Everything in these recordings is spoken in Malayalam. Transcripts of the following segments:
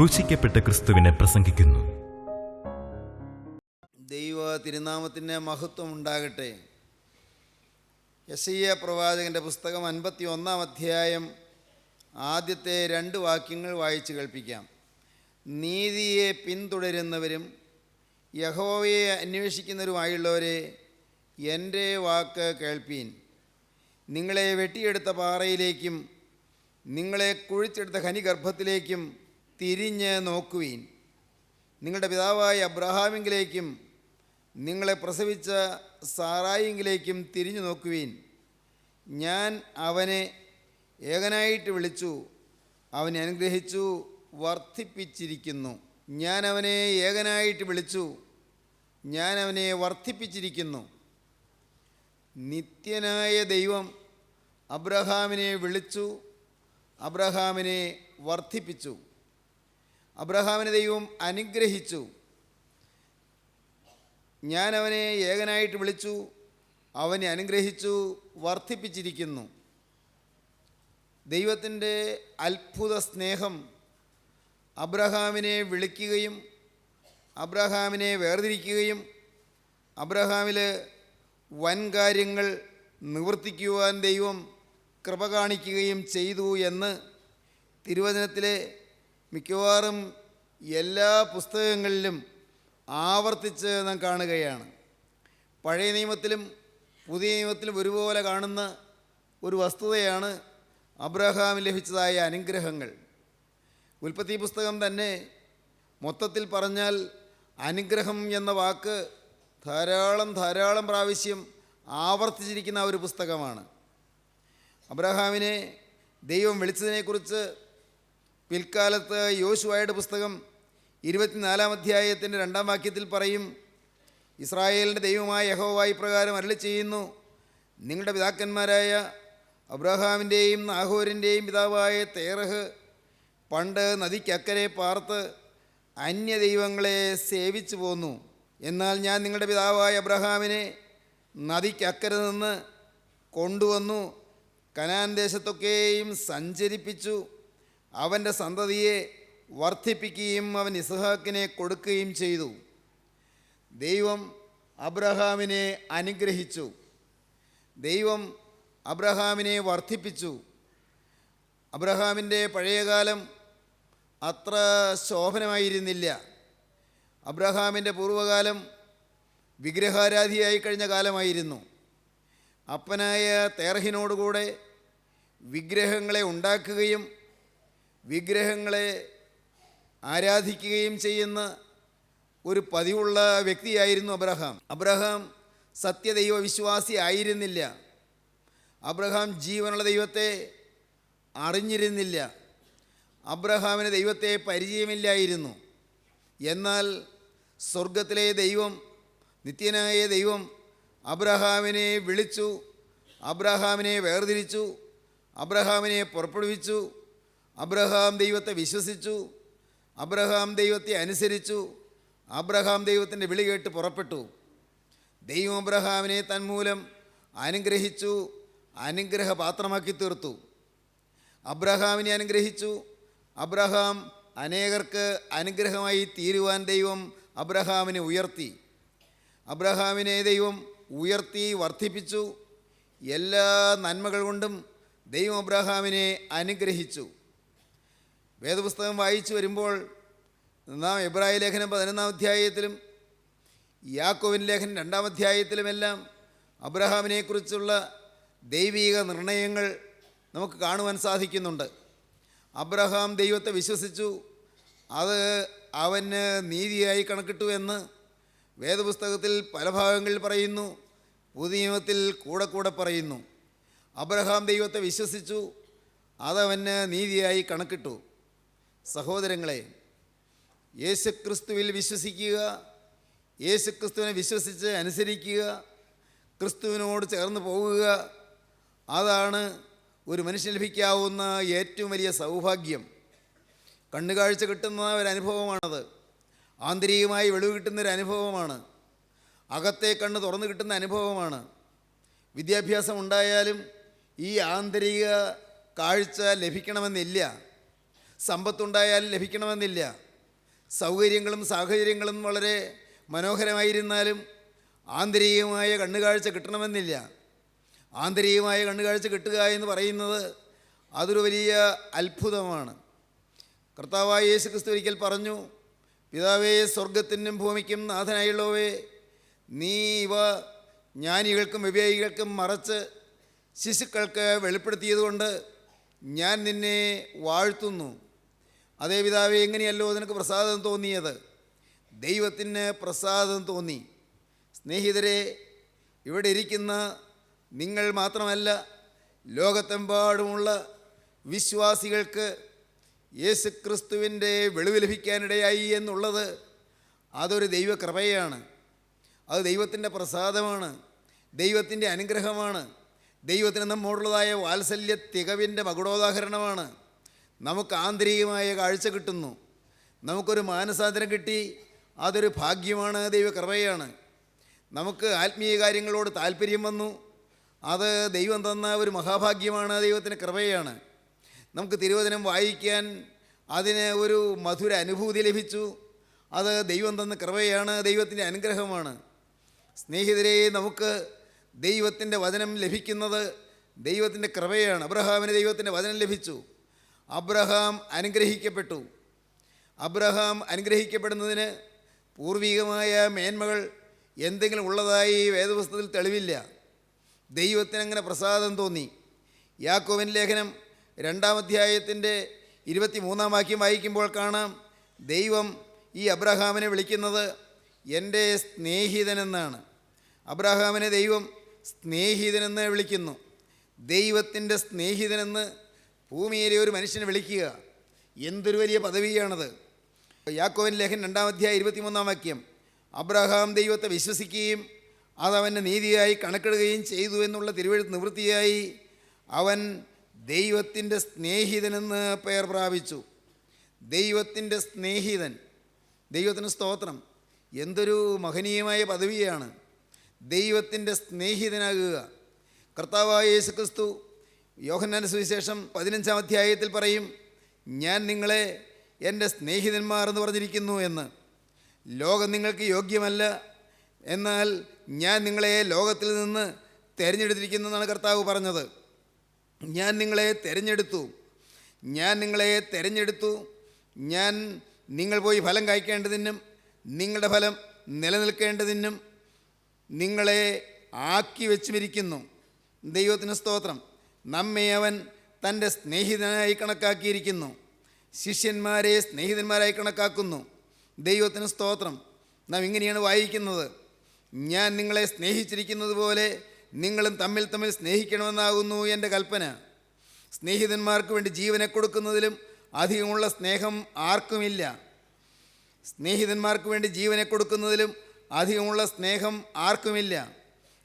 ക്രൂശിക്കപ്പെട്ട ക്രിസ്തുവിനെ പ്രസംഗിക്കുന്നു. ദൈവ തിരുനാമത്തിന് മഹത്വം ഉണ്ടാകട്ടെ. യെശയ്യാ പ്രവാചകൻ്റെ പുസ്തകം 51 അധ്യായം ആദ്യത്തെ 2 വാക്യങ്ങൾ വായിച്ചു കേൾപ്പിക്കാം. നീതിയെ പിന്തുടരുന്നവരും യഹോവയെ അന്വേഷിക്കുന്നവരുമായുള്ളവരെ, എൻ്റെ വാക്ക് കേൾപ്പീൻ. നിങ്ങളെ വെട്ടിയെടുത്ത പാറയിലേക്കും നിങ്ങളെ കുഴിച്ചെടുത്ത ഖനിഗർഭത്തിലേക്കും തിരിഞ്ഞ് നോക്കുവീൻ. നിങ്ങളുടെ പിതാവായ അബ്രഹാമിങ്കിലേക്കും നിങ്ങളെ പ്രസവിച്ച സാറായിങ്കിലേക്കും തിരിഞ്ഞു നോക്കുവീൻ. ഞാൻ അവനെ ഏകനായിട്ട് വിളിച്ചു, അവനെ അനുഗ്രഹിച്ചു, വർദ്ധിപ്പിച്ചിരിക്കുന്നു. ഞാൻ അവനെ ഏകനായിട്ട് വിളിച്ചു, ഞാൻ അവനെ വർദ്ധിപ്പിച്ചിരിക്കുന്നു. നിത്യനായ ദൈവം അബ്രഹാമിനെ വിളിച്ചു, അബ്രഹാമിനെ വർദ്ധിപ്പിച്ചു. അബ്രഹാമിനെ ദൈവം അനുഗ്രഹിച്ചു. ഞാൻ അവനെ ഏകനായിട്ട് വിളിച്ചു, അവനെ അനുഗ്രഹിച്ചു, വർദ്ധിപ്പിച്ചിരിക്കുന്നു. ദൈവത്തിൻ്റെ അത്ഭുത സ്നേഹം അബ്രഹാമിനെ വിളിക്കുകയും അബ്രഹാമിനെ വേർതിരിക്കുകയും അബ്രഹാമിൽ വൻകാര്യങ്ങൾ നിവർത്തിക്കുവാൻ ദൈവം കൃപ കാണിക്കുകയും ചെയ്തു എന്ന് തിരുവചനത്തിലെ മിക്കവാറും എല്ലാ പുസ്തകങ്ങളിലും ആവർത്തിച്ച് നാം കാണുകയാണ്. പഴയ നിയമത്തിലും പുതിയ നിയമത്തിലും ഒരുപോലെ കാണുന്ന ഒരു വസ്തുതയാണ് അബ്രഹാമിന് ലഭിച്ചതായ അനുഗ്രഹങ്ങൾ. ഉൽപ്പത്തി പുസ്തകം തന്നെ മൊത്തത്തിൽ പറഞ്ഞാൽ അനുഗ്രഹം എന്ന വാക്ക് ധാരാളം പ്രാവശ്യം ആവർത്തിച്ചിരിക്കുന്ന ഒരു പുസ്തകമാണ്. അബ്രഹാമിനെ ദൈവം വിളിച്ചതിനെക്കുറിച്ച് പിൽക്കാലത്ത് യോശുവയുടെ പുസ്തകം 24 അധ്യായത്തിൻ്റെ 2 വാക്യത്തിൽ പറയും, ഇസ്രായേലിൻ്റെ ദൈവമായ യഹോവ ഇപ്രകാരം അരുളി ചെയ്യുന്നു, നിങ്ങളുടെ പിതാക്കന്മാരായ അബ്രഹാമിൻ്റെയും നാഹോരിൻ്റെയും പിതാവായ തേറഹ് പണ്ട് നദിക്കക്കരെ പാർത്ത് അന്യദൈവങ്ങളെ സേവിച്ചു പോന്നു. എന്നാൽ ഞാൻ നിങ്ങളുടെ പിതാവായ അബ്രഹാമിനെ നദിക്കക്കരെ നിന്ന് കൊണ്ടുവന്നു കനാൻ ദേശത്തൊക്കെയും സഞ്ചരിപ്പിച്ചു. അവൻ്റെ സന്തതിയെ വർദ്ധിപ്പിക്കുകയും അവൻ ഇസ്ഹാക്കിനെ കൊടുക്കുകയും ചെയ്തു. ദൈവം അബ്രഹാമിനെ അനുഗ്രഹിച്ചു. ദൈവം അബ്രഹാമിനെ വർദ്ധിപ്പിച്ചു. അബ്രഹാമിൻ്റെ പഴയകാലം അത്ര ശോഭനമായിരുന്നില്ല. അബ്രഹാമിൻ്റെ പൂർവ്വകാലം വിഗ്രഹാരാധിയായി കഴിഞ്ഞ കാലമായിരുന്നു. അപ്പനായ തേറഹിനോടുകൂടെ വിഗ്രഹങ്ങളെ ഉണ്ടാക്കുകയും വിഗ്രഹങ്ങളെ ആരാധിക്കുകയും ചെയ്യുന്ന ഒരു പതിവുള്ള വ്യക്തിയായിരുന്നു അബ്രഹാം. അബ്രഹാം സത്യദൈവ വിശ്വാസി ആയിരുന്നില്ല. അബ്രഹാം ജീവനുള്ള ദൈവത്തെ അറിഞ്ഞിരുന്നില്ല. അബ്രഹാമിന് ദൈവത്തെ പരിചയമില്ലായിരുന്നു. എന്നാൽ സ്വർഗത്തിലെ ദൈവം, നിത്യനായ ദൈവം അബ്രഹാമിനെ വിളിച്ചു, അബ്രഹാമിനെ വേർതിരിച്ചു, അബ്രഹാമിനെ പുറപ്പെടുവിച്ചു. അബ്രഹാം ദൈവത്തെ വിശ്വസിച്ചു, അബ്രഹാം ദൈവത്തെ അനുസരിച്ചു, അബ്രഹാം ദൈവത്തിൻ്റെ വിളി കേട്ട് പുറപ്പെട്ടു. ദൈവം അബ്രഹാമിനെ തന്മൂലം അനുഗ്രഹിച്ചു, അനുഗ്രഹപാത്രമാക്കി തീർത്തു. അബ്രഹാമിനെ അനുഗ്രഹിച്ചു. അബ്രഹാം അനേകർക്ക് അനുഗ്രഹമായി തീരുവാൻ ദൈവം അബ്രഹാമിനെ ഉയർത്തി. അബ്രഹാമിനെ ദൈവം ഉയർത്തി വർദ്ധിപ്പിച്ചു. എല്ലാ നന്മകൾ കൊണ്ടും ദൈവം അബ്രഹാമിനെ അനുഗ്രഹിച്ചു. വേദപുസ്തകം വായിച്ചു വരുമ്പോൾ നാം എബ്രായ ലേഖനം 11 അധ്യായത്തിലും യാക്കോബിൻ ലേഖനം 2 അധ്യായത്തിലുമെല്ലാം അബ്രഹാമിനെക്കുറിച്ചുള്ള ദൈവിക നിർണയങ്ങൾ നമുക്ക് കാണുവാൻ സാധിക്കുന്നുണ്ട്. അബ്രഹാം ദൈവത്തെ വിശ്വസിച്ചു, അത് അവന് നീതിയായി കണക്കിട്ടു എന്ന് വേദപുസ്തകത്തിൽ പല ഭാഗങ്ങളിൽ പറയുന്നു, പുതിയ നിയമത്തിൽ കൂടെ പറയുന്നു. അബ്രഹാം ദൈവത്തെ വിശ്വസിച്ചു, അതവന് നീതിയായി കണക്കിട്ടു. സഹോദരങ്ങളെ, യേശുക്രിസ്തുവിൽ വിശ്വസിക്കുക, യേശുക്രിസ്തുവിനെ വിശ്വസിച്ച് അനുസരിക്കുക, ക്രിസ്തുവിനോട് ചേർന്ന് പോകുക, അതാണ് ഒരു മനുഷ്യന് ലഭിക്കാവുന്ന ഏറ്റവും വലിയ സൗഭാഗ്യം. കണ്ണുകാഴ്ച കിട്ടുന്ന ഒരനുഭവമാണത്. ആന്തരികമായി വെളിവ് കിട്ടുന്നൊരനുഭവമാണ്. അകത്തെ കണ്ണ് തുറന്നു കിട്ടുന്ന അനുഭവമാണ്. വിദ്യാഭ്യാസം ഉണ്ടായാലും ഈ ആന്തരിക കാഴ്ച ലഭിക്കണമെന്നില്ല. സമ്പത്തുണ്ടായാൽ ലഭിക്കണമെന്നില്ല. സൗകര്യങ്ങളും സാഹചര്യങ്ങളും വളരെ മനോഹരമായിരുന്നാലും ആന്തരികമായ കണ്ണുകാഴ്ച കിട്ടണമെന്നില്ല. ആന്തരികമായ കണ്ണുകാഴ്ച കിട്ടുക എന്ന് പറയുന്നത് അതൊരു വലിയ അത്ഭുതമാണ്. കർത്താവായ യേശു ക്രിസ്തു ഒരിക്കൽ പറഞ്ഞു, പിതാവേ, സ്വർഗത്തിനും ഭൂമിക്കും നാഥനായുള്ളവേ, നീ ഇവ ജ്ഞാനികൾക്കും വിവേകികൾക്കും മറച്ച് ശിശുക്കൾക്ക് വെളിപ്പെടുത്തിയതുകൊണ്ട് ഞാൻ നിന്നെ വാഴ്ത്തുന്നു. അതേ പിതാവേ, എങ്ങനെയല്ലോ നിനക്ക് പ്രസാദം തോന്നിയത്. ദൈവത്തിന് പ്രസാദം തോന്നി. സ്നേഹിതരെ, ഇവിടെ ഇരിക്കുന്ന നിങ്ങൾ മാത്രമല്ല, ലോകത്തെമ്പാടുമുള്ള വിശ്വാസികൾക്ക് യേശുക്രിസ്തുവിൻ്റെ വെളിവ് ലഭിക്കാനിടയായി എന്നുള്ളത് അതൊരു ദൈവകൃപയാണ്. അത് ദൈവത്തിൻ്റെ പ്രസാദമാണ്, ദൈവത്തിൻ്റെ അനുഗ്രഹമാണ്, ദൈവത്തിന് നമ്മോടുള്ളതായ വാത്സല്യ തികവിൻ്റെ മകുടോദാഹരണമാണ്. നമുക്ക് ആന്തരികമായ കാഴ്ച കിട്ടുന്നു, നമുക്കൊരു മാനസാന്തരം കിട്ടി, അതൊരു ഭാഗ്യമാണ്, ദൈവകൃപയാണ്. നമുക്ക് ആത്മീയ കാര്യങ്ങളോട് താല്പര്യം വന്നു, അത് ദൈവം തന്ന ഒരു മഹാഭാഗ്യമാണ്, ദൈവത്തിന് കൃപയാണ്. നമുക്ക് തിരുവചനം വായിക്കാൻ അതിന് ഒരു മധുര അനുഭൂതി ലഭിച്ചു, അത് ദൈവം തന്ന കൃപയാണ്, ദൈവത്തിൻ്റെ അനുഗ്രഹമാണ്. സ്നേഹിതരെ, നമുക്ക് ദൈവത്തിൻ്റെ വചനം ലഭിക്കുന്നത് ദൈവത്തിൻ്റെ കൃപയാണ്. അബ്രഹാമിന് ദൈവത്തിൻ്റെ വചനം ലഭിച്ചു. അബ്രഹാം അനുഗ്രഹിക്കപ്പെട്ടു. അബ്രഹാം അനുഗ്രഹിക്കപ്പെടുന്നതിന് പൂർവികമായ മേന്മകൾ എന്തെങ്കിലും ഉള്ളതായി വേദപുസ്തകത്തിൽ തെളിവില്ല. ദൈവത്തിനങ്ങനെ പ്രസാദം തോന്നി. യാക്കോബിൻ്റെ ലേഖനം 2-ാം അധ്യായത്തിൻ്റെ 23-ാം വാക്യം വായിക്കുമ്പോൾ കാണാം, ദൈവം ഈ അബ്രഹാമിനെ വിളിക്കുന്നത് എൻ്റെ സ്നേഹിതനെന്നാണ്. അബ്രഹാമിനെ ദൈവം സ്നേഹിതനെന്ന് വിളിക്കുന്നു. ദൈവത്തിൻ്റെ സ്നേഹിതനെന്ന് ഭൂമിയിലെ ഒരു മനുഷ്യനെ വിളിക്കുക എന്തൊരു വലിയ പദവിയാണത്. യാക്കോബിൻ്റെ ലേഖനം 2-ാം അധ്യായം 23-ാം വാക്യം, അബ്രഹാം ദൈവത്തെ വിശ്വസിക്കുകയും അതവൻ്റെ നീതിയായി കണക്കിടുകയും ചെയ്തു എന്നുള്ള തിരുവെഴുത്ത് നിവൃത്തിയായി അവൻ ദൈവത്തിൻ്റെ സ്നേഹിതനെന്ന് പേർ പ്രാപിച്ചു. ദൈവത്തിൻ്റെ സ്നേഹിതൻ. ദൈവത്തിന് സ്തോത്രം. എന്തൊരു മഹനീയമായ പദവിയാണ് ദൈവത്തിൻ്റെ സ്നേഹിതനാകുക. കർത്താവായ യേശു ക്രിസ്തു യോഹന്നാന്റെ സുവിശേഷം 15-ാം അധ്യായത്തിൽ പറയും, ഞാൻ നിങ്ങളെ എൻ്റെ സ്നേഹിതന്മാർ എന്ന് പറഞ്ഞിരിക്കുന്നു എന്ന്. ലോകം നിങ്ങൾക്ക് യോഗ്യമല്ല, എന്നാൽ ഞാൻ നിങ്ങളെ ലോകത്തിൽ നിന്ന് തിരഞ്ഞെടുത്തിരിക്കുന്നു എന്നാണ് കർത്താവ് പറഞ്ഞത്. ഞാൻ നിങ്ങളെ തിരഞ്ഞെടുത്തു. ഞാൻ നിങ്ങൾ പോയി ഫലം കായ്ക്കേണ്ടതിനും നിങ്ങളുടെ ഫലം നിലനിൽക്കേണ്ടതിനും നിങ്ങളെ ആക്കി വെച്ചുമിരിക്കുന്നു. ദൈവത്തിന് സ്തോത്രം. നമ്മെ അവൻ തൻ്റെ സ്നേഹിതനായി കണക്കാക്കിയിരിക്കുന്നു. ശിഷ്യന്മാരെ സ്നേഹിതന്മാരായി കണക്കാക്കുന്നു. ദൈവത്തിന് സ്തോത്രം. നാം ഇങ്ങനെയാണ് വായിക്കുന്നത്, ഞാൻ നിങ്ങളെ സ്നേഹിച്ചിരിക്കുന്നത് പോലെ നിങ്ങളും തമ്മിൽ തമ്മിൽ സ്നേഹിക്കണമെന്നാകുന്നു എൻ്റെ കൽപ്പന. സ്നേഹിതന്മാർക്ക് വേണ്ടി ജീവനെ കൊടുക്കുന്നതിലും അധികമുള്ള സ്നേഹം ആർക്കുമില്ല. സ്നേഹിതന്മാർക്ക് വേണ്ടി ജീവനെ കൊടുക്കുന്നതിലും അധികമുള്ള സ്നേഹം ആർക്കുമില്ല.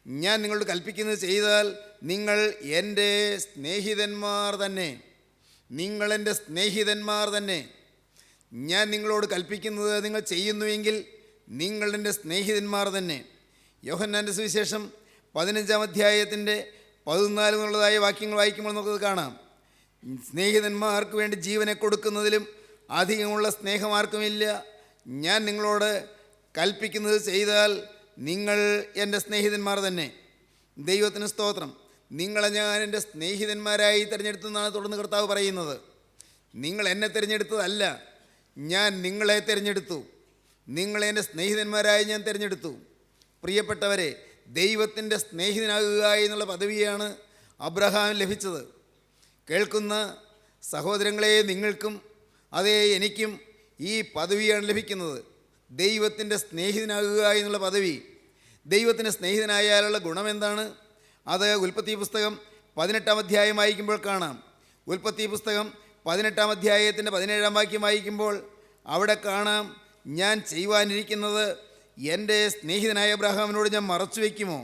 ഞാൻ നിങ്ങളോട് കൽപ്പിക്കുന്നത് ചെയ്താൽ നിങ്ങൾ എൻ്റെ സ്നേഹിതന്മാർ തന്നെ. നിങ്ങളെൻ്റെ സ്നേഹിതന്മാർ തന്നെ. ഞാൻ നിങ്ങളോട് കൽപ്പിക്കുന്നത് നിങ്ങൾ ചെയ്യുന്നുവെങ്കിൽ നിങ്ങളെൻ്റെ സ്നേഹിതന്മാർ തന്നെ. യോഹന്നാൻ്റെ സുവിശേഷം 15-ാം അധ്യായത്തിൻ്റെ 14 എന്നുള്ളതായ വാക്യങ്ങൾ വായിക്കുമ്പോൾ നമുക്കത് കാണാം. സ്നേഹിതന്മാർക്ക് വേണ്ടി ജീവനെ കൊടുക്കുന്നതിലും അധികമുള്ള സ്നേഹം ആർക്കുമില്ല. ഞാൻ നിങ്ങളോട് കൽപ്പിക്കുന്നത് ചെയ്താൽ നിങ്ങൾ എൻ്റെ സ്നേഹിതന്മാർ തന്നെ. ദൈവത്തിന് സ്തോത്രം. നിങ്ങളെ ഞാൻ എൻ്റെ സ്നേഹിതന്മാരായി തിരഞ്ഞെടുത്തെന്നാണ് തുടർന്ന് കർത്താവ് പറയുന്നത്. നിങ്ങൾ എന്നെ തിരഞ്ഞെടുത്തതല്ല, ഞാൻ നിങ്ങളെ തിരഞ്ഞെടുത്തു. നിങ്ങളെ എൻ്റെ സ്നേഹിതന്മാരായി ഞാൻ തിരഞ്ഞെടുത്തു. പ്രിയപ്പെട്ടവരെ, ദൈവത്തിൻ്റെ സ്നേഹിതനാകുക എന്നുള്ള പദവിയാണ് അബ്രഹാം ലഭിച്ചത്. കേൾക്കുന്ന സഹോദരങ്ങളെ, നിങ്ങൾക്കും അതേ എനിക്കും ഈ പദവിയാണ് ലഭിക്കുന്നത്. ദൈവത്തിൻ്റെ സ്നേഹിതനാകുക എന്നുള്ള പദവി. ദൈവത്തിൻ്റെ സ്നേഹിതനായാലുള്ള ഗുണമെന്താണ്? അത് ഉൽപ്പത്തി പുസ്തകം 18-ാം അധ്യായം വായിക്കുമ്പോൾ കാണാം. ഉൽപ്പത്തി പുസ്തകം 18-ാം അധ്യായത്തിൻ്റെ 17-ാം വാക്യം വായിക്കുമ്പോൾ അവിടെ കാണാം, ഞാൻ ചെയ്യുവാനിരിക്കുന്നത് എൻ്റെ സ്നേഹിതനായ അബ്രഹാമിനോട് ഞാൻ മറച്ചു വയ്ക്കുമോ?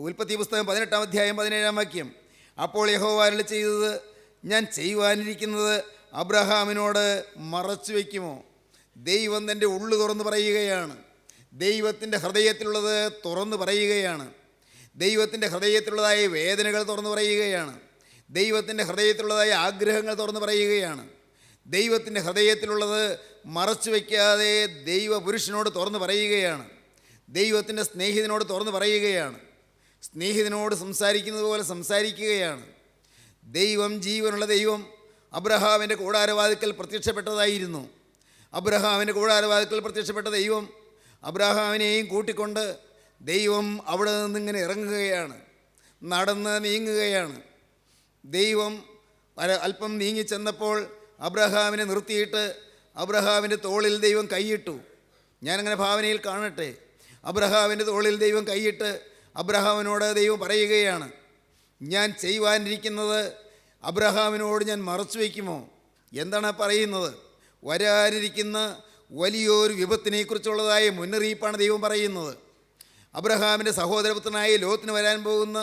ഉൽപ്പത്തി പുസ്തകം 18-ാം അധ്യായം 17-ാം വാക്യം, അപ്പോൾ യഹോവ അരുളി ചെയ്തത്, ഞാൻ ചെയ്യുവാനിരിക്കുന്നത് അബ്രഹാമിനോട് മറച്ചു വയ്ക്കുമോ? ദൈവം തൻ്റെ ഉള്ളു തുറന്ന് പറയുകയാണ്. ദൈവത്തിൻ്റെ ഹൃദയത്തിലുള്ളത് തുറന്ന് പറയുകയാണ്. ദൈവത്തിൻ്റെ ഹൃദയത്തിലുള്ളതായ വേദനകൾ തുറന്ന് പറയുകയാണ്. ദൈവത്തിൻ്റെ ഹൃദയത്തിലുള്ളതായ ആഗ്രഹങ്ങൾ തുറന്ന് പറയുകയാണ്. ദൈവത്തിൻ്റെ ഹൃദയത്തിലുള്ളത് മറച്ചു വയ്ക്കാതെ ദൈവപുരുഷനോട് തുറന്ന് പറയുകയാണ്. ദൈവത്തിൻ്റെ സ്നേഹിതനോട് തുറന്ന് പറയുകയാണ്. സ്നേഹിതനോട് സംസാരിക്കുന്നത് പോലെ സംസാരിക്കുകയാണ്. ദൈവം, ജീവനുള്ള ദൈവം അബ്രഹാമിൻ്റെ കൂടാരവാതിക്കൽ പ്രത്യക്ഷപ്പെട്ടതായിരുന്നു. അബ്രഹാമിൻ്റെ കൂടാരവാതിക്കൽ പ്രത്യക്ഷപ്പെട്ട ദൈവം അബ്രഹാമിനെയും കൂട്ടിക്കൊണ്ട് ദൈവം അവിടെ നിന്നിങ്ങനെ ഇറങ്ങുകയാണ്, നടന്ന് നീങ്ങുകയാണ്. ദൈവം അല്പം നീങ്ങിച്ചെന്നപ്പോൾ അബ്രഹാമിനെ നിർത്തിയിട്ട് അബ്രഹാമിൻ്റെ തോളിൽ ദൈവം കൈയിട്ടു. ഞാനങ്ങനെ ഭാവനയിൽ കാണട്ടെ. അബ്രഹാമിൻ്റെ തോളിൽ ദൈവം കൈയിട്ട് അബ്രഹാമിനോട് ദൈവം പറയുകയാണ്, ഞാൻ ചെയ്യുവാനിരിക്കുന്നത് അബ്രഹാമിനോട് ഞാൻ മറച്ചു വയ്ക്കുമോ? എന്താണ് പറയുന്നത്? വരാനിരിക്കുന്ന വലിയൊരു വിപത്തിനെക്കുറിച്ചുള്ളതായ മുന്നറിയിപ്പാണ് ദൈവം പറയുന്നത്. അബ്രഹാമിൻ്റെ സഹോദരപുത്രനായ ലോത്തിന് വരാൻ പോകുന്ന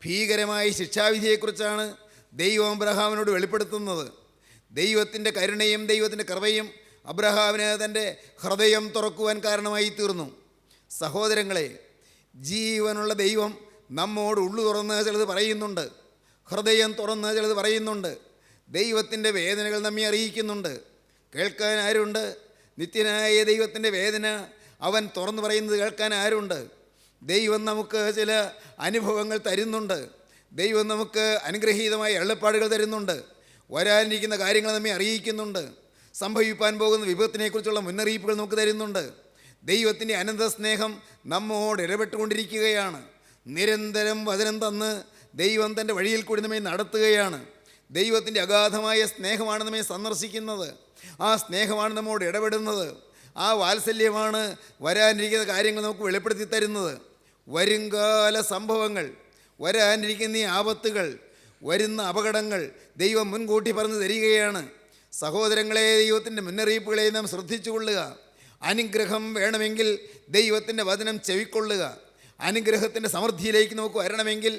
ഭീകരമായ ശിക്ഷാവിധിയെക്കുറിച്ചാണ് ദൈവം അബ്രഹാമിനോട് വെളിപ്പെടുത്തുന്നത്. ദൈവത്തിൻ്റെ കരുണയും ദൈവത്തിൻ്റെ കൃപയും അബ്രഹാമിന് തൻ്റെ ഹൃദയം തുറക്കുവാൻ കാരണമായി തീർന്നു. സഹോദരങ്ങളെ, ജീവനുള്ള ദൈവം നമ്മോട് ഉള്ളു തുറന്ന് ചിലത് പറയുന്നുണ്ട്, ഹൃദയം തുറന്ന് ചിലത് പറയുന്നുണ്ട്. ദൈവത്തിൻ്റെ വേദനകൾ നമ്മെ അറിയിക്കുന്നുണ്ട്. കേൾക്കാൻ ആരുണ്ട്? നിത്യനായ ദൈവത്തിൻ്റെ വേദന അവൻ തുറന്നു പറയുന്നത് കേൾക്കാൻ ആരുണ്ട്? ദൈവം നമുക്ക് ചില അനുഭവങ്ങൾ തരുന്നുണ്ട്. ദൈവം നമുക്ക് അനുഗ്രഹീതമായ എള്ളപ്പാടുകൾ തരുന്നുണ്ട്. വരാനിരിക്കുന്ന കാര്യങ്ങൾ നമ്മെ അറിയിക്കുന്നുണ്ട്. സംഭവിക്കാൻ പോകുന്ന വിപത്തിനെക്കുറിച്ചുള്ള മുന്നറിയിപ്പുകൾ നമുക്ക് തരുന്നുണ്ട്. ദൈവത്തിൻ്റെ അനന്ത സ്നേഹം നമ്മോട് ഇടപെട്ടുകൊണ്ടിരിക്കുകയാണ്. നിരന്തരം വചനം തന്ന് ദൈവം തൻ്റെ വഴിയിൽ കൂടി നമ്മെ നടത്തുകയാണ്. ദൈവത്തിൻ്റെ അഗാധമായ സ്നേഹമാണ് നമ്മെ സന്ദർശിക്കുന്നത്. ആ സ്നേഹമാണ് നമ്മോട് ഇടപെടുന്നത്. ആ വാത്സല്യമാണ് വരാനിരിക്കുന്ന കാര്യങ്ങൾ നമുക്ക് വെളിപ്പെടുത്തി തരുന്നത്. വരുംകാല സംഭവങ്ങൾ, വരാനിരിക്കുന്ന ഈ ആപത്തുകൾ, വരുന്ന അപകടങ്ങൾ ദൈവം മുൻകൂട്ടി പറഞ്ഞു തരികയാണ്. സഹോദരങ്ങളെ, ദൈവത്തിൻ്റെ മുന്നറിയിപ്പുകളെ നാം ശ്രദ്ധിച്ചുകൊള്ളുക. അനുഗ്രഹം വേണമെങ്കിൽ ദൈവത്തിൻ്റെ വചനം ചെവിക്കൊള്ളുക. അനുഗ്രഹത്തിൻ്റെ സമൃദ്ധിയിലേക്ക് നമുക്ക് വരണമെങ്കിൽ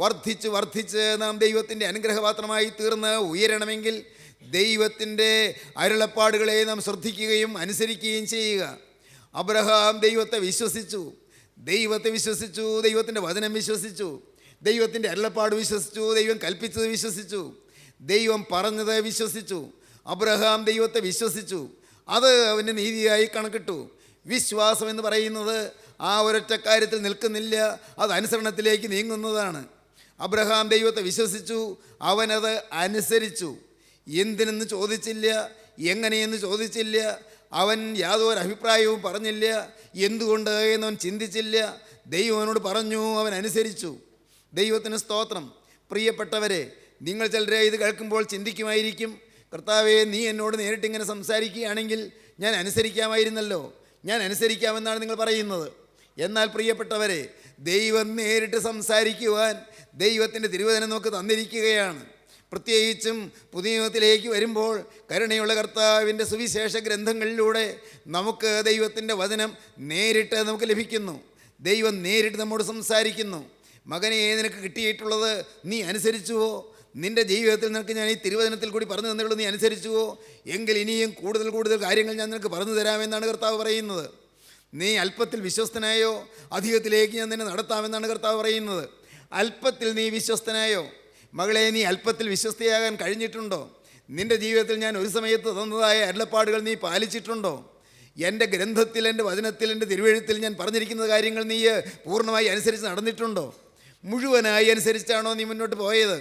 വർദ്ധിച്ച് വർദ്ധിച്ച് നാം ദൈവത്തിൻ്റെ അനുഗ്രഹപാത്രമായി തീർന്ന് ഉയരണമെങ്കിൽ ദൈവത്തിൻ്റെ അരുളപ്പാടുകളെ നാം ശ്രദ്ധിക്കുകയും അനുസരിക്കുകയും ചെയ്യുക. അബ്രഹാം ദൈവത്തെ വിശ്വസിച്ചു, ദൈവത്തിൻ്റെ വചനം വിശ്വസിച്ചു, ദൈവത്തിൻ്റെ അരുളപ്പാട് വിശ്വസിച്ചു, ദൈവം കൽപ്പിച്ചത് വിശ്വസിച്ചു, ദൈവം പറഞ്ഞത് വിശ്വസിച്ചു. അബ്രഹാം ദൈവത്തെ വിശ്വസിച്ചു, അത് അവൻ്റെ നീതിയായി കണക്കിട്ടു. വിശ്വാസം എന്ന് പറയുന്നത് ആ ഒരൊറ്റ കാര്യത്തിൽ നിൽക്കുന്നില്ല, അത് അനുസരണത്തിലേക്ക് നീങ്ങുന്നതാണ്. അബ്രഹാം ദൈവത്തെ വിശ്വസിച്ചു, അവനത് അനുസരിച്ചു. എന്തിനെന്ന് ചോദിച്ചില്ല, എങ്ങനെയെന്ന് ചോദിച്ചില്ല, അവൻ യാതൊരു അഭിപ്രായവും പറഞ്ഞില്ല, എന്തുകൊണ്ട് എന്നവൻ ചിന്തിച്ചില്ല. ദൈവം അവനോട് പറഞ്ഞു, അവൻ അനുസരിച്ചു. ദൈവത്തിന് സ്തോത്രം. പ്രിയപ്പെട്ടവരെ, നിങ്ങൾ ചിലരെ ഇത് കേൾക്കുമ്പോൾ ചിന്തിക്കുമായിരിക്കും, കർത്താവേ, നീ എന്നോട് നേരിട്ടിങ്ങനെ സംസാരിക്കുകയാണെങ്കിൽ ഞാൻ അനുസരിക്കാമായിരുന്നല്ലോ, ഞാൻ അനുസരിക്കാമെന്നാണ് നിങ്ങൾ പറയുന്നത്. എന്നാൽ പ്രിയപ്പെട്ടവരെ, ദൈവം നേരിട്ട് സംസാരിക്കുവാൻ ദൈവത്തിൻ്റെ തിരുവചനം നമുക്ക് തന്നിരിക്കുകയാണ്. പ്രത്യേകിച്ചും പുതിയ നിയമത്തിലേക്ക് വരുമ്പോൾ കരുണയുള്ള കർത്താവിൻ്റെ സുവിശേഷ ഗ്രന്ഥങ്ങളിലൂടെ നമുക്ക് ദൈവത്തിൻ്റെ വചനം നേരിട്ട് നമുക്ക് ലഭിക്കുന്നു. ദൈവം നേരിട്ട് നമ്മോട് സംസാരിക്കുന്നു. മകനെ, നിനക്ക് കിട്ടിയിട്ടുള്ളത് നീ അനുസരിച്ചുവോ? നിൻ്റെ ജീവിതത്തിൽ നിനക്ക് ഞാൻ ഈ തിരുവചനത്തിൽ കൂടി പറഞ്ഞു തന്നുള്ളൂ, നീ അനുസരിച്ചുവോ? എങ്കിൽ ഇനിയും കൂടുതൽ കൂടുതൽ കാര്യങ്ങൾ ഞാൻ നിനക്ക് പറഞ്ഞു തരാമെന്നാണ് കർത്താവ് പറയുന്നത്. നീ അല്പത്തിൽ വിശ്വസ്തനായോ, അധികത്തിലേക്ക് ഞാൻ നിന്നെ നടത്താമെന്നാണ് കർത്താവ് പറയുന്നത്. അല്പത്തിൽ നീ വിശ്വസ്തനായോ? മകളെ, നീ അല്പത്തിൽ വിശ്വസ്തയാകാൻ കഴിഞ്ഞിട്ടുണ്ടോ? നിൻ്റെ ജീവിതത്തിൽ ഞാൻ ഒരു സമയത്ത് തന്നതായ അരുളപ്പാടുകൾ നീ പാലിച്ചിട്ടുണ്ടോ? എൻ്റെ ഗ്രന്ഥത്തിൽ, എൻ്റെ വചനത്തിൽ, എൻ്റെ തിരുവെഴുത്തിൽ ഞാൻ പറഞ്ഞിരിക്കുന്ന കാര്യങ്ങൾ നീ പൂർണ്ണമായി അനുസരിച്ച് നടന്നിട്ടുണ്ടോ? മുഴുവനായി അനുസരിച്ചാണോ നീ മുന്നോട്ട് പോയത്?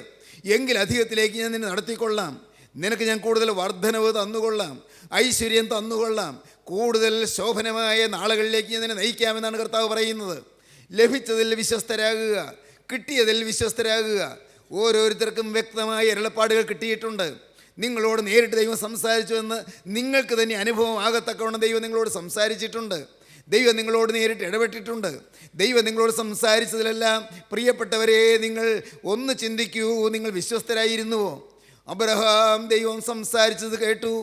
എങ്കിൽ അധികത്തിലേക്ക് ഞാൻ നിന്നെ നടത്തിക്കൊള്ളാം. നിനക്ക് ഞാൻ കൂടുതൽ വർധനവ് തന്നുകൊള്ളാം, ഐശ്വര്യം തന്നുകൊള്ളാം, കൂടുതൽ ശോഭനമായ നാളുകളിലേക്ക് ഞാൻ നിന്നെ നയിക്കാമെന്നാണ് കർത്താവ് പറയുന്നത്. ലഭിച്ചതിൽ വിശ്വസ്തരാകുക, കിട്ടിയതിൽ വിശ്വസ്തരാകുക. ഓരോരുത്തർക്കും വ്യക്തമായ അരുളപ്പാടുകൾ കിട്ടിയിട്ടുണ്ട്. നിങ്ങളോട് നേരിട്ട് ദൈവം സംസാരിച്ചുവെന്ന് നിങ്ങൾക്ക് തന്നെ അനുഭവം ആകത്തക്കവണ്ണം ദൈവം നിങ്ങളോട് സംസാരിച്ചിട്ടുണ്ട്. ദൈവം നിങ്ങളോട് നേരിട്ട് ഇടപെട്ടിട്ടുണ്ട്. ദൈവം നിങ്ങളോട് സംസാരിച്ചതിലെല്ലാം പ്രിയപ്പെട്ടവരെ, നിങ്ങൾ ഒന്ന് ചിന്തിക്കൂ, നിങ്ങൾ വിശ്വസ്തരായിരുന്നുവോ? അബ്രഹാം ദൈവം സംസാരിച്ചത് കേട്ടു.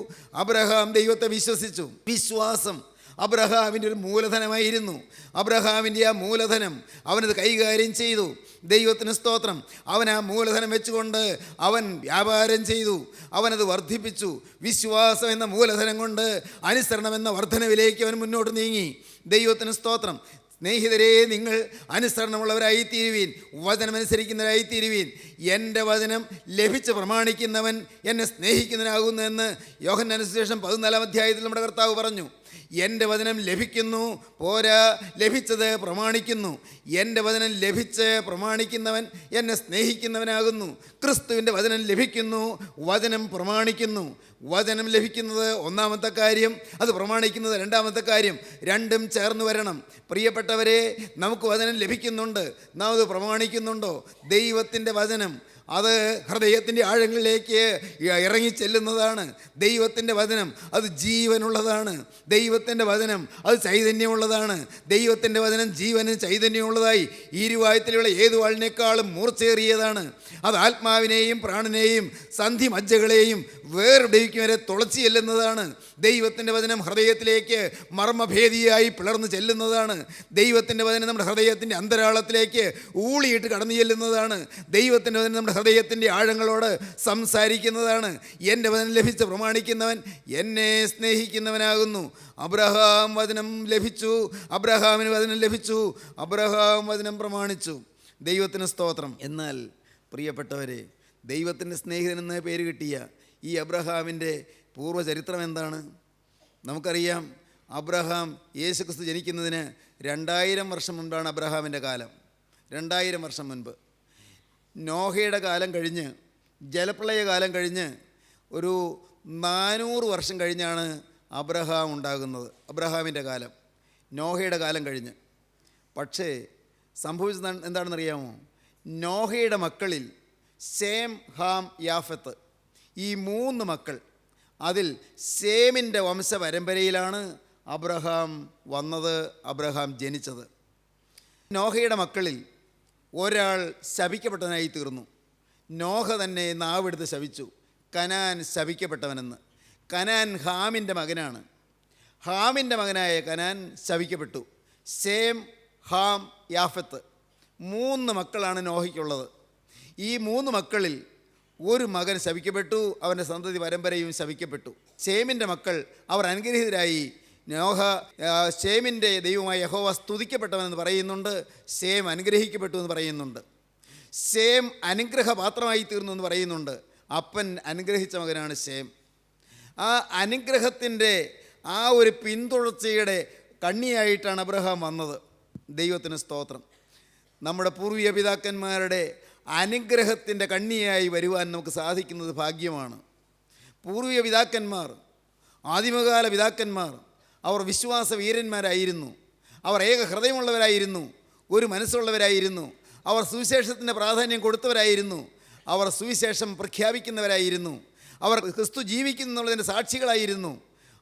അബ്രഹാം ദൈവത്തെ വിശ്വസിച്ചു. വിശ്വാസം അബ്രഹാമിൻ്റെ ഒരു മൂലധനമായിരുന്നു. അബ്രഹാമിൻ്റെ ആ മൂലധനം അവനത് കൈകാര്യം ചെയ്തു. ദൈവത്തിന് സ്തോത്രം. അവൻ ആ മൂലധനം വെച്ചുകൊണ്ട് അവൻ വ്യാപാരം ചെയ്തു, അവനത് വർദ്ധിപ്പിച്ചു. വിശ്വാസം എന്ന മൂലധനം കൊണ്ട് അനുസരണം എന്ന വർധനവിലേക്ക് അവൻ മുന്നോട്ട് നീങ്ങി. ദൈവത്തിന് സ്തോത്രം. സ്നേഹിതരെ, നിങ്ങൾ അനുസരണമുള്ളവരായിത്തീരുവീൻ, വചനമനുസരിക്കുന്നവരായിത്തീരുവീൻ. എൻ്റെ വചനം ലഭിച്ച് പ്രമാണിക്കുന്നവൻ എന്നെ സ്നേഹിക്കുന്നവനാകുന്നു എന്ന് യോഹന്നാന്റെ സുവിശേഷം 14 അധ്യായത്തിൽ നമ്മുടെ കർത്താവ് പറഞ്ഞു. എൻ്റെ വചനം ലഭിക്കുന്നു പോരാ, ലഭിച്ചത് പ്രമാണിക്കുന്നു. എൻ്റെ വചനം ലഭിച്ച് പ്രമാണിക്കുന്നവൻ എന്നെ സ്നേഹിക്കുന്നവനാകുന്നു. ക്രിസ്തുവിൻ്റെ വചനം ലഭിക്കുന്നു, വചനം പ്രമാണിക്കുന്നു. വചനം ലഭിക്കുന്നത് ഒന്നാമത്തെ കാര്യം, അത് പ്രമാണിക്കുന്നത് രണ്ടാമത്തെ കാര്യം. രണ്ടും ചേർന്ന് വരണം. പ്രിയപ്പെട്ടവരെ, നമുക്ക് വചനം ലഭിക്കുന്നുണ്ട്, നാം അത് പ്രമാണിക്കുന്നുണ്ടോ? ദൈവത്തിൻ്റെ വചനം അത് ഹൃദയത്തിൻ്റെ ആഴങ്ങളിലേക്ക് ഇറങ്ങിച്ചെല്ലുന്നതാണ്. ദൈവത്തിൻ്റെ വചനം അത് ജീവനുള്ളതാണ്. ദൈവത്തിൻ്റെ വചനം അത് ചൈതന്യമുള്ളതാണ്. ദൈവത്തിൻ്റെ വചനം ജീവനും ചൈതന്യമുള്ളതായി ഇരുവായത്തിലുള്ള ഏതു വാളിനേക്കാളും മൂർച്ചയേറിയതാണ്. അത് ആത്മാവിനെയും പ്രാണനെയും സന്ധി മജ്ജകളെയും വേർപിടിക്കും വരെ തുളച്ചു ചെല്ലുന്നതാണ്. ദൈവത്തിൻ്റെ വചനം ഹൃദയത്തിലേക്ക് മർമ്മഭേദിയായി പിളർന്നു ചെല്ലുന്നതാണ്. ദൈവത്തിൻ്റെ വചനം നമ്മുടെ ഹൃദയത്തിൻ്റെ അന്തരാളത്തിലേക്ക് ഊളിയിട്ട് കടന്നു ചെല്ലുന്നതാണ്. ദൈവത്തിൻ്റെ വചനം നമ്മുടെ ഹൃദയത്തിൻ്റെ ആഴങ്ങളോട് സംസാരിക്കുന്നതാണ്. എൻ്റെ വചനം ലഭിച്ച് പ്രമാണിക്കുന്നവൻ എന്നെ സ്നേഹിക്കുന്നവനാകുന്നു. അബ്രഹാം വചനം ലഭിച്ചു, അബ്രഹാമിന് വചനം ലഭിച്ചു, അബ്രഹാം വചനം പ്രമാണിച്ചു. ദൈവത്തിന് സ്തോത്രം. എന്നാൽ പ്രിയപ്പെട്ടവരെ, ദൈവത്തിൻ്റെ സ്നേഹിതനെന്ന് പേര് കിട്ടിയ ഈ അബ്രഹാമിൻ്റെ പൂർവ്വചരിത്രം എന്താണ്? നമുക്കറിയാം, അബ്രഹാം യേശുക്രിസ്തു ജനിക്കുന്നതിന് 2000 വർഷം മുൻപാണ് അബ്രഹാമിൻ്റെ കാലം. 2000 വർഷം മുൻപ്. നോഹയുടെ കാലം കഴിഞ്ഞ്, ജലപ്രളയ കാലം കഴിഞ്ഞ് ഒരു 400 വർഷം കഴിഞ്ഞാണ് അബ്രഹാം ഉണ്ടാകുന്നത്. അബ്രഹാമിൻ്റെ കാലം, നോഹയുടെ കാലം കഴിഞ്ഞ്. പക്ഷേ സംഭവിച്ചത് എന്താണെന്നറിയാമോ? നോഹയുടെ മക്കളിൽ ശേം, ഹാം, യാഫത്ത്, ഈ 3 മക്കൾ, അതിൽ ശേമിൻ്റെ വംശപരമ്പരയിലാണ് അബ്രഹാം വന്നത്, അബ്രഹാം ജനിച്ചത്. നോഹയുടെ മക്കളിൽ ഒരാൾ ശപിക്കപ്പെട്ടവനായി തീർന്നു. നോഹ തന്നെ നാവെടുത്ത് ശപിച്ചു, കനാൻ ശപിക്കപ്പെട്ടവനെന്ന്. കനാൻ ഹാമിൻ്റെ മകനാണ്. ഹാമിൻ്റെ മകനായ കനാൻ ശപിക്കപ്പെട്ടു. ശേം, ഹാം, യാഫത്ത് 3 മക്കളാണ് നോഹയ്ക്കുള്ളത്. ഈ 3 മക്കളിൽ ഒരു മകൻ ശപിക്കപ്പെട്ടു, അവൻ്റെ സന്തതി പരമ്പരയും ശപിക്കപ്പെട്ടു. ശേമിൻ്റെ മക്കൾ അവർ അനുഗ്രഹീതരായി. നോഹ ശേമിൻ്റെ ദൈവമായ യഹോവ സ്തുതിക്കപ്പെട്ടവനെന്ന് പറയുന്നുണ്ട്, ശേം അനുഗ്രഹിക്കപ്പെട്ടു എന്ന് പറയുന്നുണ്ട്. ശേം അനുഗ്രഹപാത്രമായി തീർന്നു എന്ന് പറയുന്നുണ്ട്. അപ്പൻ അനുഗ്രഹിച്ച മകനാണ് ശേം. ആ അനുഗ്രഹത്തിൻ്റെ ആ ഒരു പിന്തുടർച്ചയുടെ കണ്ണിയായിട്ടാണ് അബ്രഹാം വന്നത്. ദൈവത്തിന് സ്തോത്രം. നമ്മുടെ പൂർവീയ പിതാക്കന്മാരുടെ അനുഗ്രഹത്തിൻ്റെ കണ്ണിയായി വരുവാൻ നമുക്ക് സാധിക്കുന്നത് ഭാഗ്യമാണ്. പൂർവീയ പിതാക്കന്മാർ, ആദിമകാല പിതാക്കന്മാർ, അവർ വിശ്വാസ വീരന്മാരായിരുന്നു. അവർ ഏക ഹൃദയമുള്ളവരായിരുന്നു, ഒരു മനസ്സുള്ളവരായിരുന്നു. അവർ സുവിശേഷത്തിൻ്റെ പ്രാധാന്യം കൊടുത്തവരായിരുന്നു. അവർ സുവിശേഷം പ്രഖ്യാപിക്കുന്നവരായിരുന്നു. അവർ ക്രിസ്തു ജീവിക്കുന്നുള്ളതിൻ്റെ സാക്ഷികളായിരുന്നു.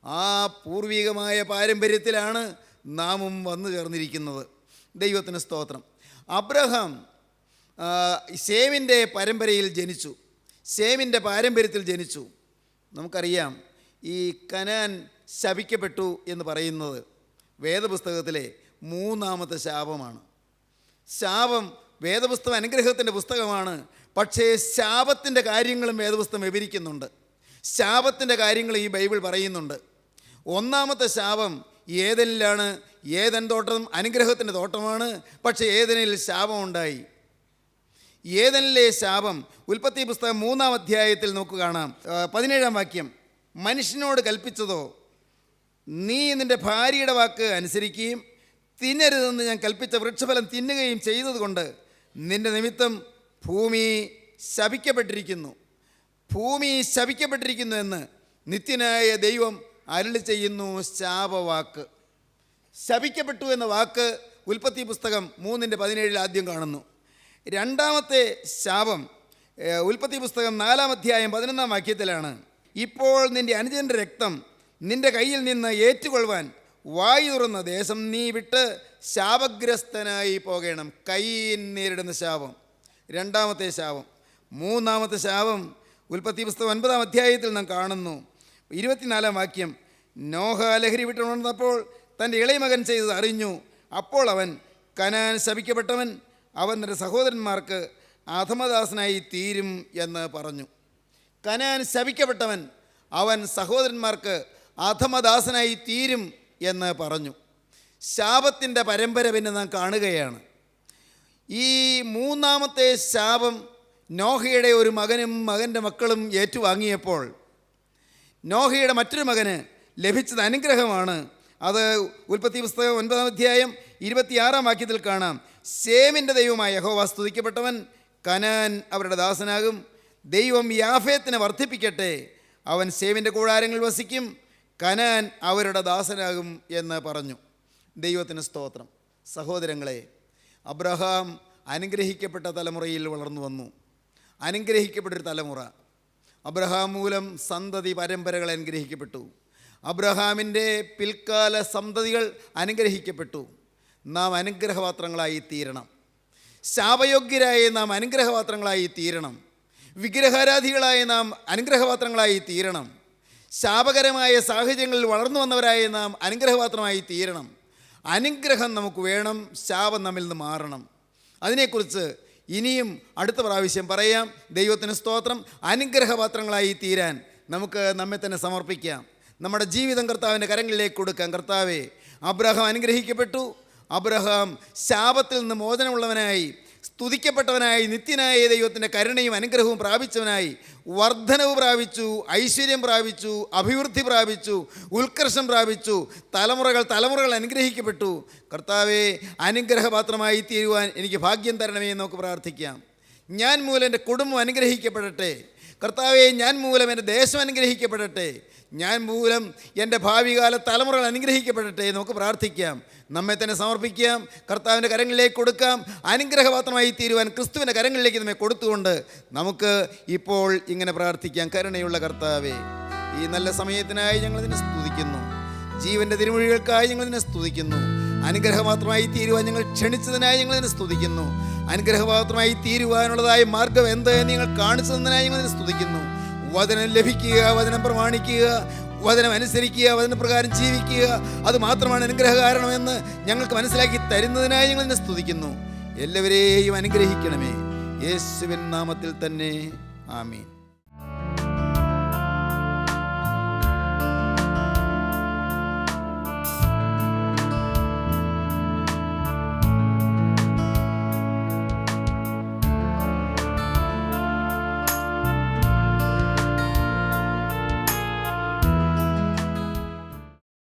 ആ പൂർവികമായ പാരമ്പര്യത്തിലാണ് നാമും വന്നു ചേർന്നിരിക്കുന്നത്. ദൈവത്തിന് സ്തോത്രം. അബ്രഹാം ശേമിൻ്റെ പരമ്പരയിൽ ജനിച്ചു, ശേമിൻ്റെ പാരമ്പര്യത്തിൽ ജനിച്ചു. നമുക്കറിയാം, ഈ കനാൻ ശപിക്കപ്പെട്ടു എന്ന് പറയുന്നത് വേദപുസ്തകത്തിലെ 3ാമത്തെ ശാപമാണ്. ശാപം, വേദപുസ്തകം അനുഗ്രഹത്തിൻ്റെ പുസ്തകമാണ്, പക്ഷേ ശാപത്തിൻ്റെ കാര്യങ്ങളും വേദപുസ്തകം വിവരിക്കുന്നുണ്ട്. ശാപത്തിൻ്റെ കാര്യങ്ങൾ ഈ ബൈബിൾ പറയുന്നുണ്ട്. 1ാമത്തെ ശാപം ഏദനിലാണ്. ഏദൻ തോട്ടം അനുഗ്രഹത്തിൻ്റെ തോട്ടമാണ്, പക്ഷേ ഏദനിൽ ശാപമുണ്ടായി. ഏദനിലെ ശാപം ഉൽപ്പത്തി പുസ്തകം 3-ാം അധ്യായത്തിൽ നമുക്ക് കാണാം. 17-ാം വാക്യം, മനുഷ്യനോട് കൽപ്പിച്ചതോ, നീ നിൻ്റെ ഭാര്യയുടെ വാക്ക് അനുസരിക്കുകയും തിന്നരുതെന്ന് ഞാൻ കൽപ്പിച്ച വൃക്ഷഫലം തിന്നുകയും ചെയ്തതുകൊണ്ട് നിൻ്റെ നിമിത്തം ഭൂമി ശപിക്കപ്പെട്ടിരിക്കുന്നു. ഭൂമി ശപിക്കപ്പെട്ടിരിക്കുന്നു എന്ന് നിത്യനായ ദൈവം അരുളി ചെയ്യുന്നു. ശാപവാക്ക്, ശപിക്കപ്പെട്ടു എന്ന വാക്ക് ഉൽപ്പത്തി പുസ്തകം 3:17 ആദ്യം കാണുന്നു. 2ാമത്തെ ശാപം ഉൽപ്പത്തി പുസ്തകം 4-ാം അധ്യായം 11-ാം വാക്യത്തിലാണ്. ഇപ്പോൾ നിൻ്റെ അനുജൻ്റെ രക്തം നിൻ്റെ കയ്യിൽ നിന്ന് ഏറ്റുകൊള്ളുവാൻ വായു തുറന്ന ദേശം നീ വിട്ട് ശാപഗ്രസ്തനായി പോകണം. കയ്യിൽ നേരിടുന്ന ശാപം 2ാമത്തെ ശാപം. 3ാമത്തെ ശാപം ഉൽപ്പത്തി പുസ്തകം 9-ാം അധ്യായത്തിൽ നാം കാണുന്നു. 24-ാം വാക്യം, നോഹ ലഹരി വിട്ടുണർന്നപ്പോൾ തൻ്റെ ഇളയ മകൻ ചെയ്തത് അറിഞ്ഞു. അപ്പോൾ അവൻ, കനാൻ ശപിക്കപ്പെട്ടവൻ, അവൻ തൻ്റെ സഹോദരന്മാർക്ക് അധമദാസനായി തീരും എന്ന് പറഞ്ഞു. കനാൻ ശപിക്കപ്പെട്ടവൻ, അവൻ സഹോദരന്മാർക്ക് അധമദാസനായി തീരും എന്ന് പറഞ്ഞു. ശാപത്തിൻ്റെ പരമ്പര പിന്നെ നാം കാണുകയാണ്. ഈ മൂന്നാമത്തെ ശാപം നോഹയുടെ ഒരു മകനും മകൻ്റെ മക്കളും ഏറ്റുവാങ്ങിയപ്പോൾ നോഹയുടെ മറ്റൊരു മകന് ലഭിച്ചത് അനുഗ്രഹമാണ്. അത് ഉൽപ്പത്തി പുസ്തകം 9-ാം അധ്യായം 26-ാം വാക്യത്തിൽ കാണാം. ശേമിൻ്റെ ദൈവമായ യഹോവ സ്തുതിക്കപ്പെട്ടവൻ, കനാൻ അവരുടെ ദാസനാകും. ദൈവം യാഫേത്തിനെ വർദ്ധിപ്പിക്കട്ടെ, അവൻ ശേമിൻ്റെ കൂടാരങ്ങളിൽ വസിക്കും, കനാൻ അവരുടെ ദാസനാകും എന്ന് പറഞ്ഞു. ദൈവത്തിന് സ്തോത്രം. സഹോദരങ്ങളെ, അബ്രഹാം അനുഗ്രഹിക്കപ്പെട്ട തലമുറയിൽ വളർന്നു വന്നു. അനുഗ്രഹിക്കപ്പെട്ടൊരു തലമുറ. അബ്രഹാം മൂലം സന്തതി പരമ്പരകൾ അനുഗ്രഹിക്കപ്പെട്ടു. അബ്രഹാമിൻ്റെ പിൽക്കാല സന്തതികൾ അനുഗ്രഹിക്കപ്പെട്ടു. നാം അനുഗ്രഹപാത്രങ്ങളായി തീരണം. ശാപയോഗ്യരായ നാം അനുഗ്രഹപാത്രങ്ങളായി തീരണം. വിഗ്രഹാരാധികളായ നാം അനുഗ്രഹപാത്രങ്ങളായി തീരണം. ശാപകരമായ സാഹചര്യങ്ങളിൽ വളർന്നു വന്നവരായ നാം അനുഗ്രഹപാത്രമായി തീരണം. അനുഗ്രഹം നമുക്ക് വേണം, ശാപം നമ്മിൽ നിന്ന് മാറണം. അതിനെക്കുറിച്ച് ഇനിയും അടുത്ത പ്രാവശ്യം പറയാം. ദൈവത്തിന് സ്തോത്രം. അനുഗ്രഹപാത്രങ്ങളായി തീരാൻ നമുക്ക് നമ്മെ തന്നെ സമർപ്പിക്കാം. നമ്മുടെ ജീവിതം കർത്താവിൻ്റെ കരങ്ങളിലേക്ക് കൊടുക്കാം. കർത്താവേ, അബ്രഹാം അനുഗ്രഹിക്കപ്പെട്ടു. അബ്രഹാം ശാപത്തിൽ നിന്ന് മോചനമുള്ളവനായി, സ്തുതിക്കപ്പെട്ടവനായി, നിത്യനായ ദൈവത്തിൻ്റെ കരുണയും അനുഗ്രഹവും പ്രാപിച്ചവനായി വർധനവ് പ്രാപിച്ചു, ഐശ്വര്യം പ്രാപിച്ചു, അഭിവൃദ്ധി പ്രാപിച്ചു, ഉത്കർഷം പ്രാപിച്ചു. തലമുറകൾ അനുഗ്രഹിക്കപ്പെട്ടു. കർത്താവേ, അനുഗ്രഹപാത്രമായി തീരുവാൻ എനിക്ക് ഭാഗ്യം തരണമേ എന്ന് നമുക്ക് പ്രാർത്ഥിക്കാം. ഞാൻ മൂലം എൻ്റെ കുടുംബം അനുഗ്രഹിക്കപ്പെടട്ടെ. കർത്താവേ, ഞാൻ മൂലം എൻ്റെ ദേശം അനുഗ്രഹിക്കപ്പെടട്ടെ. ഞാൻ മൂലം എൻ്റെ ഭാവികാല തലമുറകൾ അനുഗ്രഹിക്കപ്പെടട്ടെ. നമുക്ക് പ്രാർത്ഥിക്കാം. നമ്മെ തന്നെ സമർപ്പിക്കാം. കർത്താവിൻ്റെ കരങ്ങളിലേക്ക് കൊടുക്കാം. അനുഗ്രഹപാത്രമായി തീരുവാൻ ക്രിസ്തുവിൻ്റെ കരങ്ങളിലേക്ക് നമ്മെ കൊടുത്തുകൊണ്ട് നമുക്ക് ഇപ്പോൾ ഇങ്ങനെ പ്രാർത്ഥിക്കാം. കരുണയുള്ള കർത്താവേ, ഈ നല്ല സമയത്തിനായി ഞങ്ങളിതിനെ സ്തുതിക്കുന്നു. ജീവൻ്റെ തിരുമൊഴികൾക്കായി ഞങ്ങളിതിനെ സ്തുതിക്കുന്നു. അനുഗ്രഹപാത്രമായി തീരുവാൻ ഞങ്ങൾ ക്ഷണിച്ചതിനായി ഞങ്ങളിതിനെ സ്തുതിക്കുന്നു. അനുഗ്രഹപാത്രമായി തീരുവാനുള്ളതായ മാർഗം എന്ത് എന്ന് ഞങ്ങൾ കാണിച്ചു തന്നതിനായി ഞങ്ങളിതിനെ സ്തുതിക്കുന്നു. വചനം ലഭിക്കുക, വചനം പ്രമാണിക്കുക, വചനം അനുസരിക്കുക, വചനപ്രകാരം ജീവിക്കുക, അത് മാത്രമാണ് അനുഗ്രഹ കാരണമെന്ന് ഞങ്ങൾക്ക് മനസ്സിലാക്കി തരുന്നതിനായി ഞങ്ങൾ ഇന്ന് സ്തുതിക്കുന്നു. എല്ലാവരെയും അനുഗ്രഹിക്കണമേ, യേശുവിൻ നാമത്തിൽ തന്നെ. ആമീൻ.